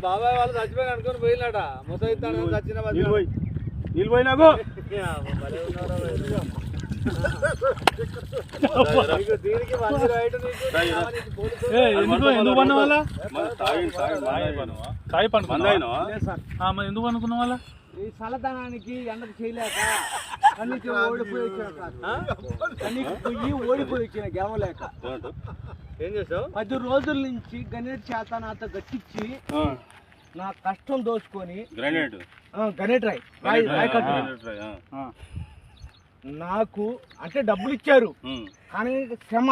బాబాయ్ వాళ్ళు చచ్చిపోయి అనుకుని పోయినట ముసైతాను చచ్చిన నీళ్ళు పోయినాకు ఎందుకు పన్న వాళ్ళ ఎందుకు అనుకున్న వాళ్ళ ఈ చల్లదనానికి ఎండకు చేయలేక కన్నీకి ఓడిపోయి వచ్చిన గెలవలేక ఏం చేసావు 10 రోజుల నుంచి గణేట్ చేత నాతో గట్టించి నా కష్టం దోచుకొని గణేట్ రాయ్ నాకు అంటే డబ్బులు ఇచ్చారు కానీ శ్రమ